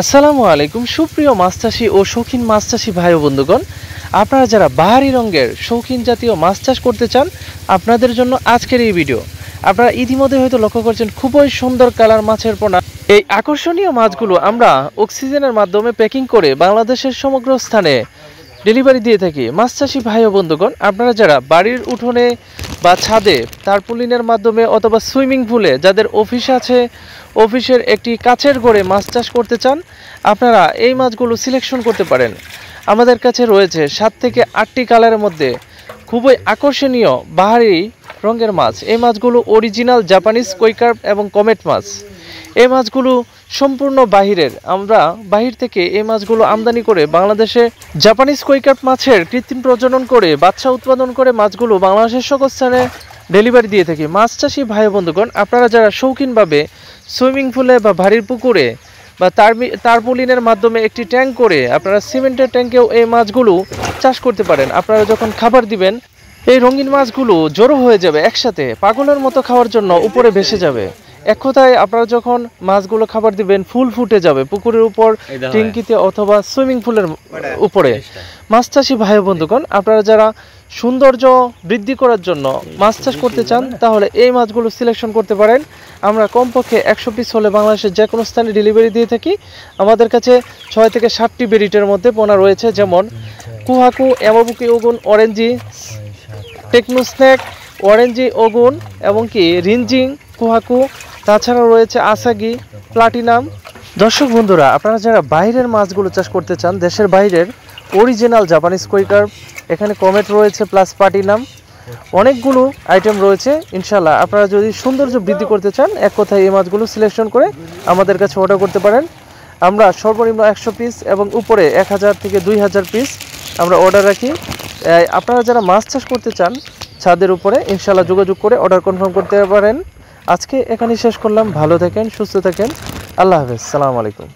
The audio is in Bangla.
আসসালামু আলাইকুম সুপ্রিয় মাছ চাষী ও শৌখিন মাছ চাষী ভাই ও বন্ধুগণ, আপনারা যারা বাহারি রঙের শৌখিন জাতীয় মাছ চাষ করতে চান আপনাদের জন্য আজকের এই ভিডিও। আপনারা ইতিমধ্যে হয়তো লক্ষ্য করছেন খুবই সুন্দর কালার মাছের পোনা। এই আকর্ষণীয় মাছগুলো আমরা অক্সিজেনের মাধ্যমে প্যাকিং করে বাংলাদেশের সমগ্র স্থানে ডেলিভারি দিয়ে থাকি। মাছ চাষী ভাই ও বন্ধুগণ, আপনারা যারা বাড়ির উঠোনে বা ছাদে টারপুলিনের মাধ্যমে অথবা সুইমিং পুলে যাদের অফিস আছে, অফিসের একটি কাচের ঘরে মাছ চাষ করতে চান, আপনারা এই মাছগুলো সিলেকশন করতে পারেন। আমাদের কাছে রয়েছে 7 থেকে 8টি কালারের মধ্যে খুবই আকর্ষণীয় বাহারি রঙের মাছ। এই মাছগুলো অরিজিনাল জাপানিজ কই কার্প এবং কমেট মাছ। এই মাছগুলো সম্পূর্ণ বাহিরের, আমরা বাহির থেকে এই মাছগুলো আমদানি করে বাংলাদেশে জাপানিজ কই কার্প মাছের কৃত্রিম প্রজনন করে বাচ্চা উৎপাদন করে মাছগুলো বাংলাদেশের সকল স্থানে ডেলিভারি দিয়ে থাকি। মাছ চাষী ভাই বন্ধুগণ, আপনারা যারা শৌখিনভাবে সুইমিং পুলে বা বাড়ির পুকুরে বা টারপুলিনের মাধ্যমে একটি ট্যাঙ্ক করে আপনারা সিমেন্টের ট্যাঙ্কেও এই মাছগুলো চাষ করতে পারেন। আপনারা যখন খাবার দিবেন এই রঙিন মাছগুলো জড়ো হয়ে যাবে, একসাথে পাগলের মতো খাওয়ার জন্য উপরে ভেসে যাবে। এক কথায় আপনারা যখন মাছগুলো খাবার দিবেন ফুল ফুটে যাবে পুকুরের উপর, ট্যাঙ্কিতে অথবা সুইমিং পুলের উপরে। মাছ চাষী ভাই বন্ধুগণ, আপনারা যারা সৌন্দর্য বৃদ্ধি করার জন্য মাছ চাষ করতে চান তাহলে এই মাছগুলো সিলেকশন করতে পারেন। আমরা কমপক্ষে 100 পিস হলে বাংলাদেশের যে কোনো স্থানে ডেলিভারি দিয়ে থাকি। আমাদের কাছে 6 থেকে 7টি ভেরিয়েন্টের মধ্যে পোনা রয়েছে, যেমন কুহাকু, এমাবুকি ওগুন, অরেঞ্জি, টেকনো স্ন্যাক, অরেঞ্জি ওগুন এবং কি রিনজিং কুহাকু, তাছাড়াও রয়েছে আসাগি, প্লাটিনাম। দর্শক বন্ধুরা, আপনারা যারা বাইরের মাছগুলো চাষ করতে চান, দেশের বাইরের অরিজিনাল জাপানিজ কই কার্প, এখানে কমেট রয়েছে প্লাস প্লাটিনাম, অনেকগুলো আইটেম রয়েছে। ইনশাল্লাহ আপনারা যদি সৌন্দর্য বৃদ্ধি করতে চান, এক কথায় এই মাছগুলো সিলেকশন করে আমাদের কাছে অর্ডার করতে পারেন। আমরা সর্বনিম্ন 100 পিস এবং উপরে 1000 থেকে 2000 পিস আমরা অর্ডার রাখি। আপনারা যারা মাছ চাষ করতে চান ছাদের উপরে, ইনশাল্লাহ যোগাযোগ করে অর্ডার কনফার্ম করতে পারেন। আজকে এখানেই শেষ করলাম। ভালো থাকেন, সুস্থ থাকেন, আল্লাহ হাফেজ, সালামু আলাইকুম।